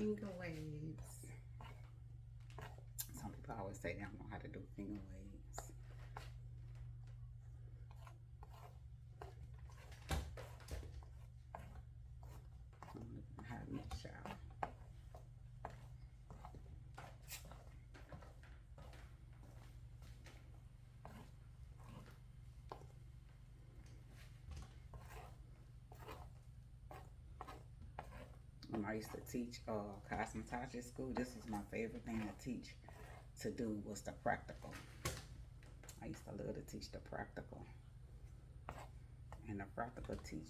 finger waves. Some people always say they don't know how to do finger waves. How to make shower. When I used to teach cosmetology school, this was my favorite thing to teach, to do, was the practical. I used to love to teach the practical. And the practical teach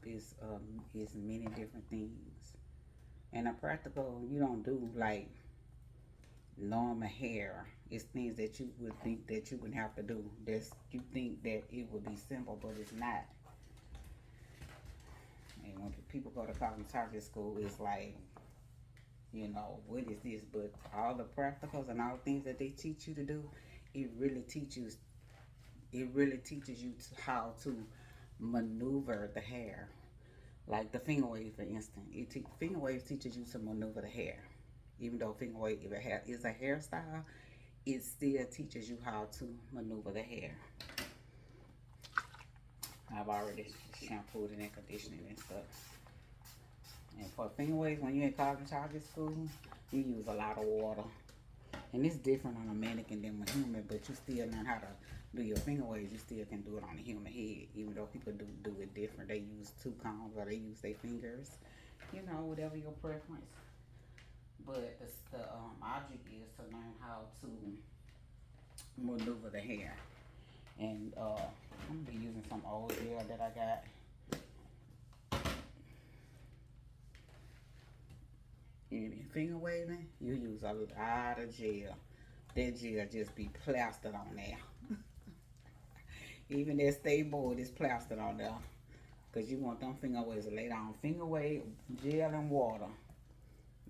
is many different things. And the practical, you don't do like normal hair. It's things that you would think that you would have to do. You think that it would be simple, but it's not. And when people go to cosmetology school, it's like, you know, what is this? But all the practicals and all the things that they teach you to do, it really teaches you how to maneuver the hair. Like the finger wave, for instance. Finger waves teaches you to maneuver the hair. Even though finger wave is a hairstyle, it still teaches you how to maneuver the hair. I've already shampooed and conditioned and stuff. And for finger waves, when you're in cosmetology school, you use a lot of water. And it's different on a mannequin than a human, but you still learn how to do your finger waves. You still can do it on a human head, even though people do it different. They use 2 combs or they use their fingers, you know, whatever your preference. But the object is to learn how to maneuver the hair. And I'm gonna be using some old gel that I got. And finger waving, you use a lot of gel. That gel just be plastered on there. Even that stay board is plastered on there. Because you want them finger waves to lay down. Finger wave, gel and water.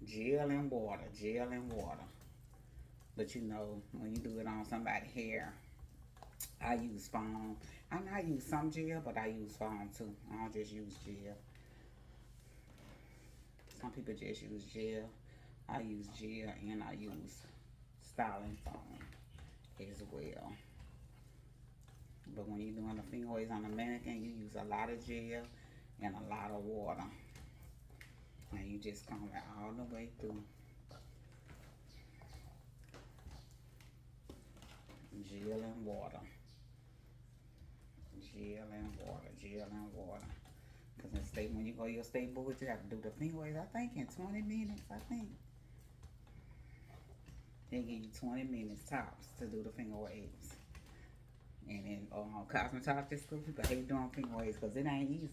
Gel and water. Gel and water. But you know, when you do it on somebody's hair, I use foam. I use some gel, but I use foam too. I don't just use gel. Some people just use gel. I use gel and I use styling foam as well. But when you're doing the finger waves on the mannequin, you use a lot of gel and a lot of water. And you just comb it all the way through. Gel and water. Gel and water. Gel and water. Because when you go your state board, you have to do the finger waves, I think, in 20 minutes, I think. They give you 20 minutes tops to do the finger waves. And in cosmetology school, people hate doing finger waves because it ain't easy.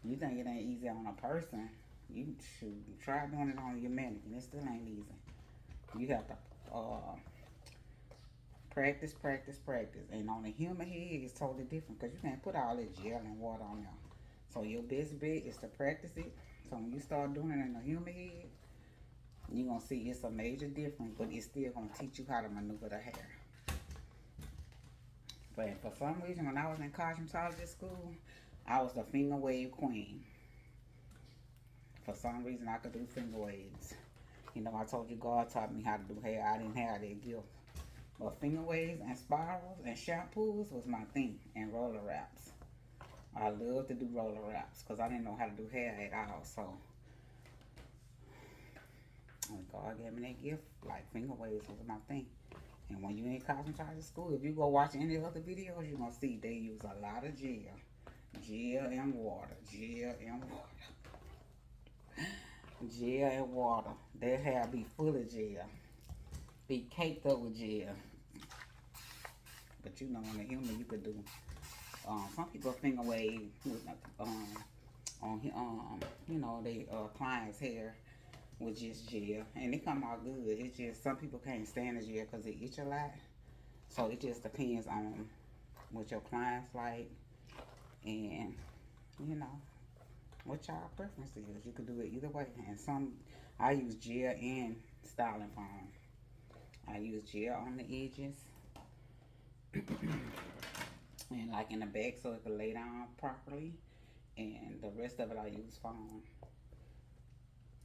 You think it ain't easy on a person, you should try doing it on your mannequin. It still ain't easy. You have to practice, practice, practice. And on a human head, it's totally different because you can't put all that gel and water on there. So your best bet is to practice it. So when you start doing it in a human head, you're going to see it's a major difference, but it's still going to teach you how to maneuver the hair. But for some reason, when I was in cosmetology school, I was the finger wave queen. For some reason, I could do finger waves. You know, I told you God taught me how to do hair. I didn't have that gift. But finger waves and spirals and shampoos was my thing, and roller wraps. I love to do roller wraps because I didn't know how to do hair at all. So God gave me that gift. Like finger waves was my thing. And when you in cosmetology school, if you go watch any other videos, you're going to see they use a lot of gel. Gel and water. Gel and water. Gel and water. Their hair be full of gel. Be caked up with gel. But you know, on the human, you could do. Some people finger wave with you know, they client's hair with just gel, and it come out good. It's just some people can't stand the gel because it itch a lot. So it just depends on what your clients like, and you know what y'all preference is. You could do it either way. And I use gel and styling foam. I use gel on the edges and like in the back so it can lay down properly. And the rest of it I use foam.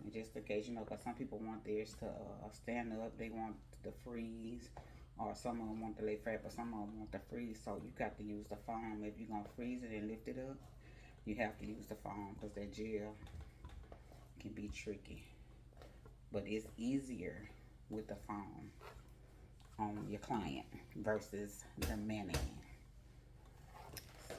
And just in case, you know, because some people want theirs to stand up, they want the freeze, or some of them want to lay flat, but some of them want the freeze. So you got to use the foam. If you're going to freeze it and lift it up, you have to use the foam because that gel can be tricky. But it's easier with the foam on your client versus the mannequin. So,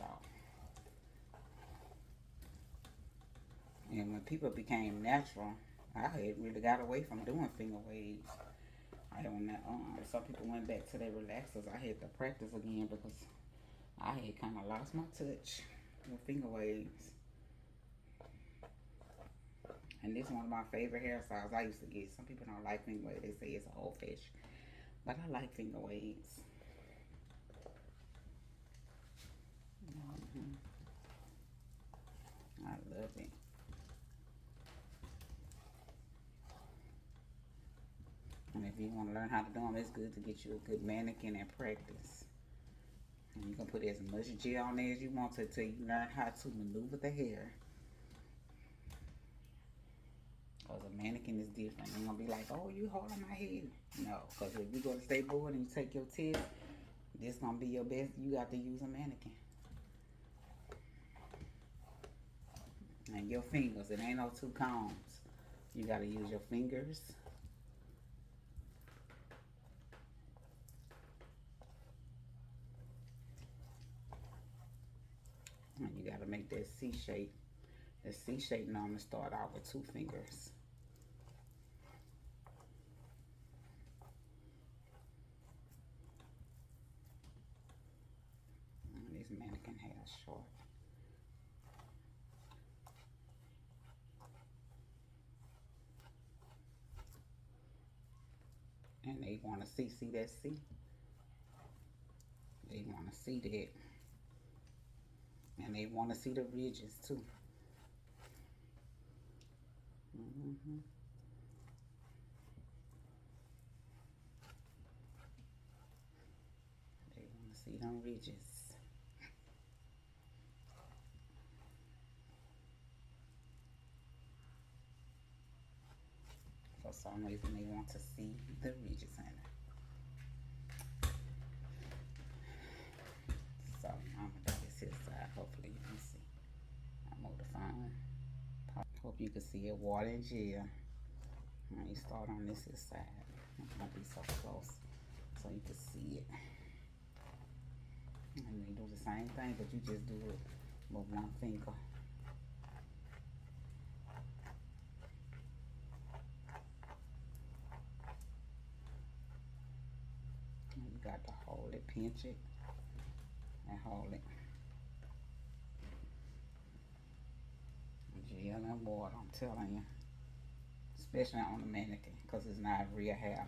and when people became natural, I had really got away from doing finger waves. Some people went back to their relaxers. I had to practice again because I had kind of lost my touch with finger waves. And this is one of my favorite hairstyles I used to get. Some people don't like finger waves. They say it's old fashioned. But I like finger waves. I love it. And if you want to learn how to do them, it's good to get you a good mannequin and practice. And you can put as much gel on there as you want to until you learn how to maneuver the hair. Because a mannequin is different. You're going to be like, oh, you holding my head. No, because if you go to State Board and you take your test, this going to be your best. You got to use a mannequin. And your fingers, it ain't no two combs. You got to use your fingers. And you got to make that C shape. The C shape normally start out with 2 fingers. And this mannequin hair is short. And they want to see that C? They want to see that. And they want to see the ridges too. They want to see them ridges. For some reason, they want to see the ridges in it. So I'm gonna do this here side. Hopefully you can see. I move the phone. Hope you can see it. Water and gel. And you start on this side. It won't be so close, so you can see it. And you do the same thing, but you just do it with one finger. And you got to hold it, pinch it, and hold it. Gel and water, I'm telling you. Especially on the mannequin, because it's not real hair.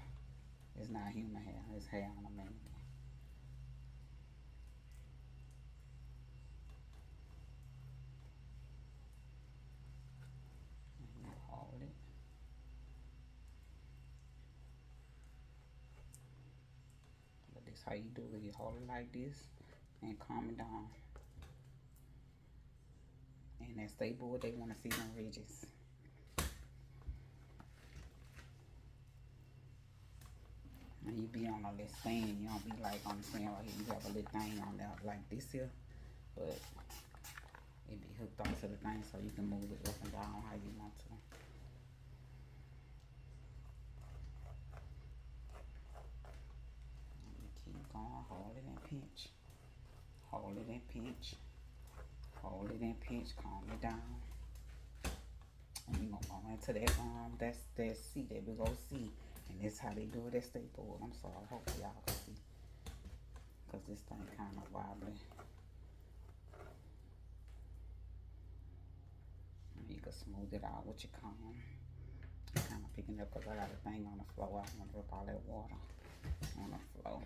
It's not human hair. It's hair on a mannequin. And you hold it. But this how you do it. You hold it like this and calm it down. And that State Board, they want to see them ridges. And you be on a little stand. You don't be like on the stand right here. You have a little thing on there like this here. But it be hooked onto the thing so you can move it up and down how you want to. And you keep going. Hold it and pinch. Hold it and pinch. Hold it and pinch. Calm it down. And you gonna go into that that's that C, that big old C. And that's how they do it at State Board. I'm sorry, hopefully y'all can see. Cause this thing kinda wobbly. And you can smooth it out with your comb. I'm kinda picking up cause I got a thing on the floor. I don't wanna rip all that water on the floor.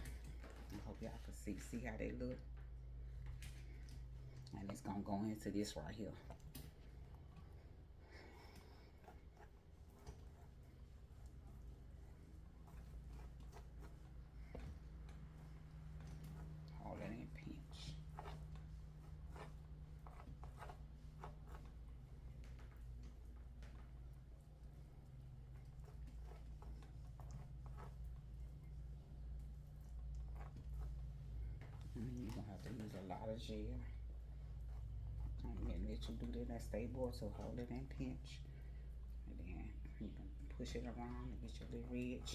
I hope y'all can see how they look. And it's gonna go into this right here. Hold it and pinch. You're gonna have to use a lot of gel. And let you do that stable to hold it and pinch. And then you can push it around and get your little ridge.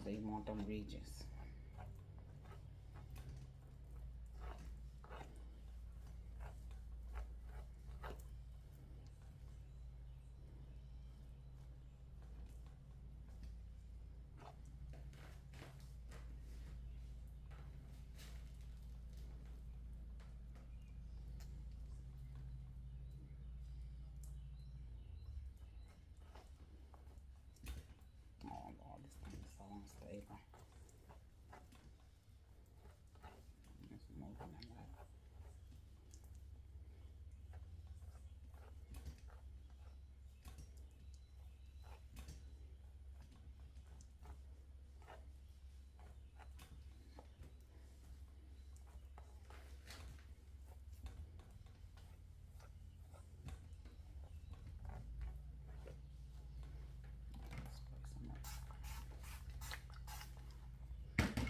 So you want them ridges. Oh Lord, this thing is so unstable. It's moving a lot.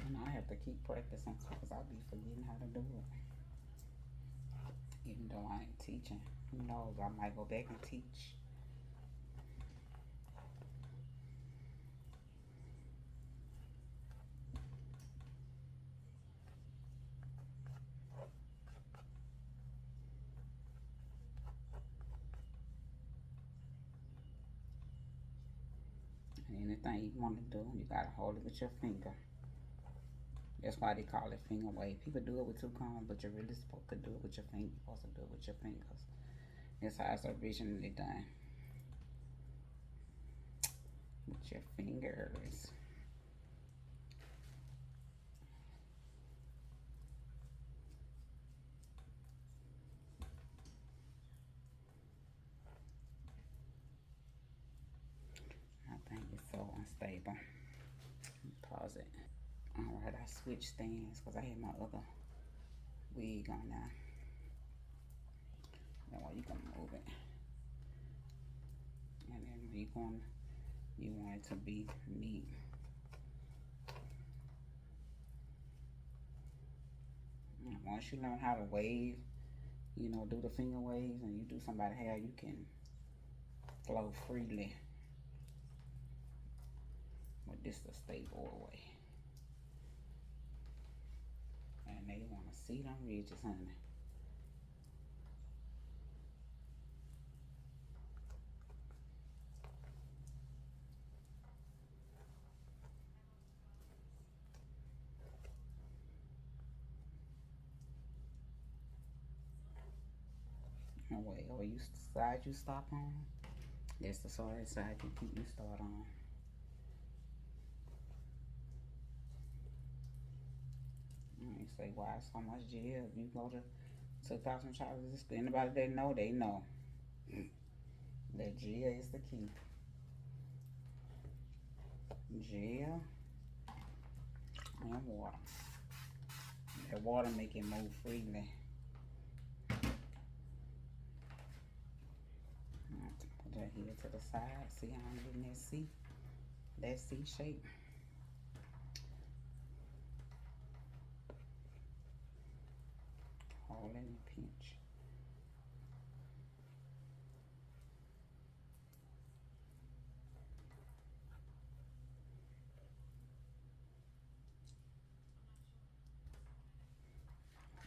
And I have to keep practicing because I'll be forgetting how to do it. Even though I ain't teaching. Who knows, I might go back and teach. And anything you want to do, you gotta hold it with your finger. That's why they call it finger wave. People do it with two combs, but you're really supposed to do it with your finger. You're supposed to do it with your fingers. That's how it's originally done. With your fingers. I think it's so unstable. Pause it. Alright, I switched stands because I had my other wig on now. That way you can move it. And then you want it to be neat. And once you learn how to wave, you know, do the finger waves and you do somebody's hair, you can flow freely. But this the stable way. And they want to see them ridges, honey. And whatever side you stop on, that's the side you start on. And you say, why so much gel? If you go to 2,000 charges, anybody that know, they know. That gel is the key. Gel and water. That water make it move freely. Put that here to the side. See how I'm getting that C shape. Hold it and pinch.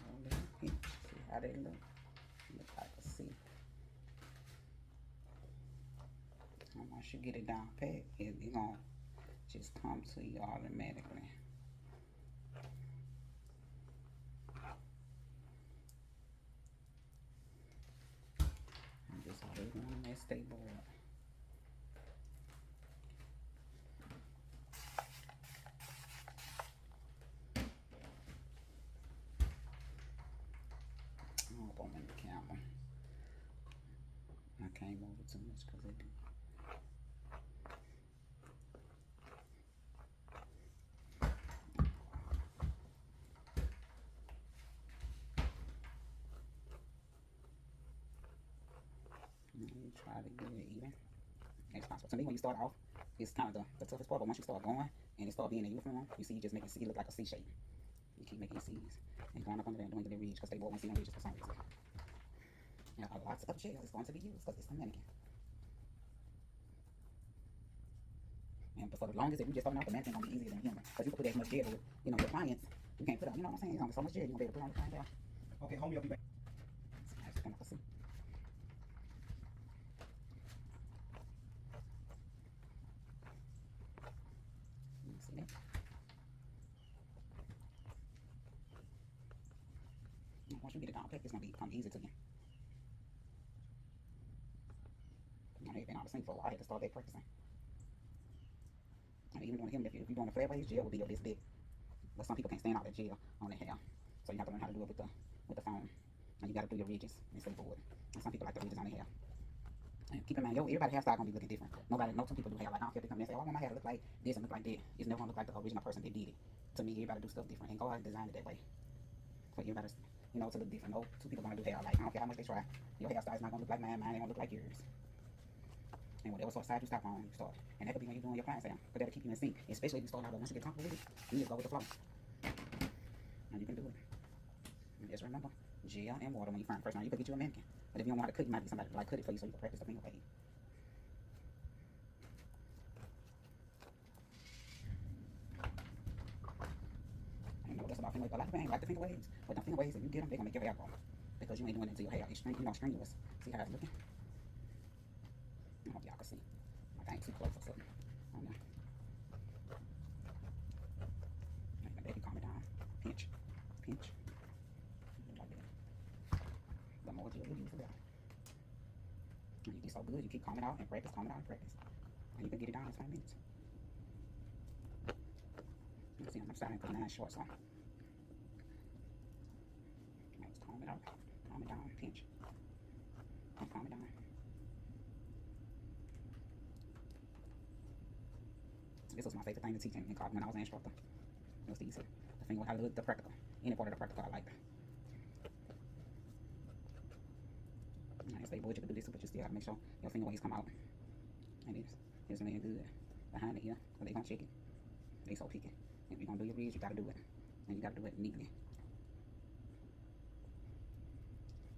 Hold it and pinch. See how they look. Look like a C. And once you get it down pat, it's gonna just come to you automatically. And just hold it on that stable. I hope I'm in the camera. I can't move it too much because it do. You try to get it even as possible. To me, when you start off, it's kind of the toughest part, but once you start going and it start being a uniform, you see, you just make it look like a C shape. You keep making C's. and going up under there and doing the ridge because they both want to see them ridges for some reason. Now, lots of gel is going to be used because it's a mannequin. And for the longest, if you just starting out, the mannequin gonna be easier than a human because you can put as much gel with, you know, your clients. You can't put on, you know what I'm saying? There's only so much gel you're gonna be able to put on the client. Okay, homie, I'll be back. As you can see. You see that? And once you get it down packed, it's gonna become easy to you. You know, everything on the sink for a while. I had to start back practicing. And even doing him, if you're doing the flat waves, gel will be your best bet. But some people can't stand all that gel on their hair, so you have to learn how to do it with the foam. And you got to do your ridges instead of board. And some people like the ridges on their hair. And keep in mind, everybody's hairstyle gonna be looking different. No two people do hair like I don't care if they come in and say, "Oh, I want my hair to look like this and look like that." It's never gonna look like the original person that did it. To me, everybody do stuff different, and God designed it that way for everybody, you know, to look different. No two people gonna do hair like I don't care how much they try. Your hairstyle is not gonna look like mine. Mine ain't gonna look like yours. And whatever sort of side you stop on, you start. And that could be when you're doing your client's hair, but that'll keep you in sync. Especially if you start out, but once you get comfortable with it, you just go with the flow. And you can do it. And just remember, gel and water when you find first time. You could get you a mannequin. But if you don't know how to cut, you might get somebody to like cut it for you so you can practice the finger wave. I know that's about finger waves. A lot of people ain't like the finger waves, but the finger waves, if you get them, they're gonna make your hair grow. Because you ain't doing it to your hair. It's strenuous. See how it's looking? I hope y'all can see. Like I ain't too close or something. I don't know. And baby, calm it down. Pinch. Pinch. Like that. The more gel you use, the better. And you get so good, you keep calming out and practice, calming out and practice. And you can get it down in 20 minutes. You can see I'm starting to put 9 shorts on. Let's calm it out. Calm it down. Pinch. And calm it down. This was my favorite thing to teach in college when I was an instructor. It was the finger, how to do the practical. Any part of the practical I liked. And stay bored, you can do this, but you still have to make sure your finger waves come out. And it's laying good behind it here, because they gonna check it. They so picky. If you're gonna do your ridge, you gotta do it. And you gotta do it neatly.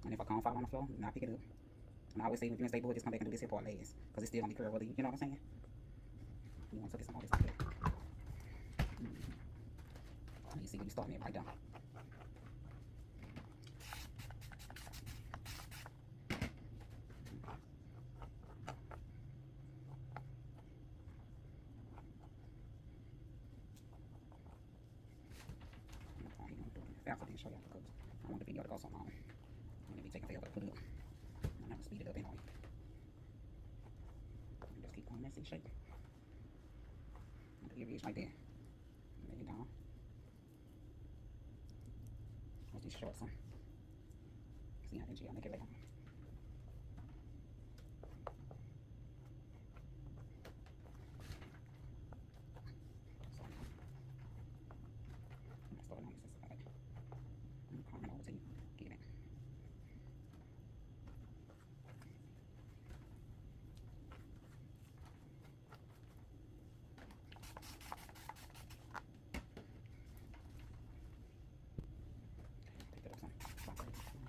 And if a comb fall on the floor, then I pick it up. And I always say, if you're in stay bored, just come back and do this here part last. Because it's still gonna be curved, whether you know what I'm saying? You want to get some of this like that. You see, when you starting it right down. Faster than show y'all because I want the video to go so long. And it be taking forever to put it up. I'm gonna speed it up anyway. And just keep going that shape. Do your ridge like that. Lay it down. What's these shorts on? See how that gel make it lay down. So I'm starting on this side. I'm coming over till you get it. Pick it up some.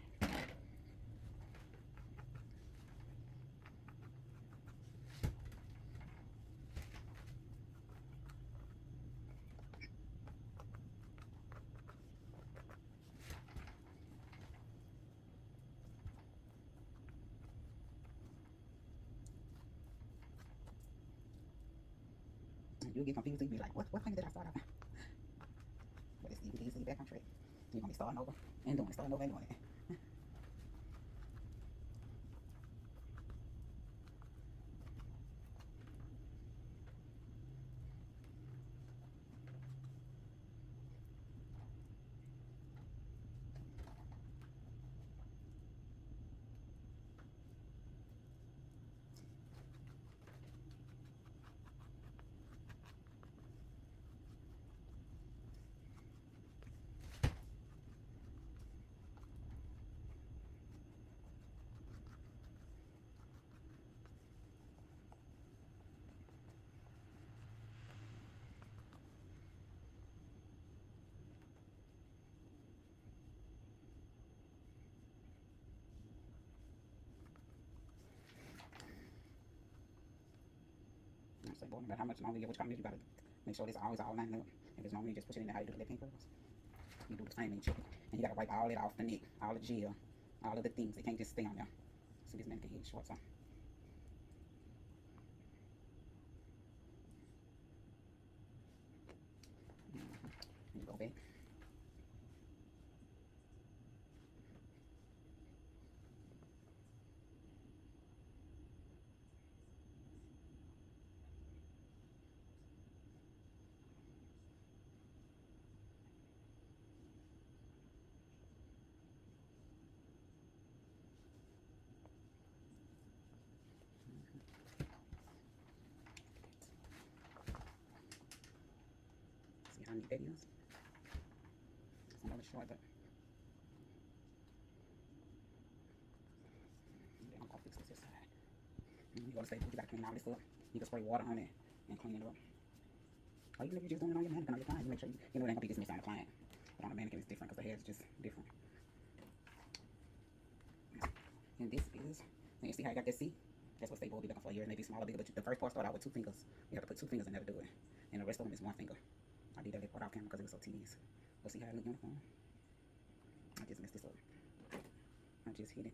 You'll get confused. You'll be like, what finger did I start off? But it's easy back on track. You're gonna be starting over and doing it, starting over and doing it. say, boy, no matter how much longer you get what you gotta make sure this always all lined up. If it's normal, you just push it in there how you do the pink curls. You do the same and you check it. And you gotta wipe all it off the neck, all the gel, all of the things. It can't just stay on there. See, this mannequin here short, so. And you go back. See how neat that is? It's another short, but then I'm gonna fix this side. And you gotta say, you gotta clean all this up. You can spray water on it and clean it up. Or even if you're just doing it on your mannequin on your client, you make sure you know it ain't gonna be this messy on the client. But on the mannequin it's different because the hair is just different. And this is, and you see how I got that C? That's what Stable will be looking for here. It may be smaller, bigger, but the first part start out with 2 fingers. You have to put 2 fingers in there to do it. And the rest of them is 1 finger. I did that lip part off camera because it was so tedious. But see how it look uniform? I just messed this up. I just hit it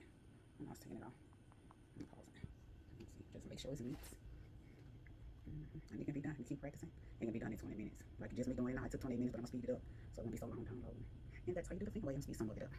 when I was taking it off. I'm pausing. Let's see, just make sure it's neat. And it can be done. You keep practicing. It can be done in 20 minutes. Like just me doing it now, it took 20 minutes, but I'm gonna speed it up. So it won't be so long downloading. And that's how you do the finger wave and speed some of it up.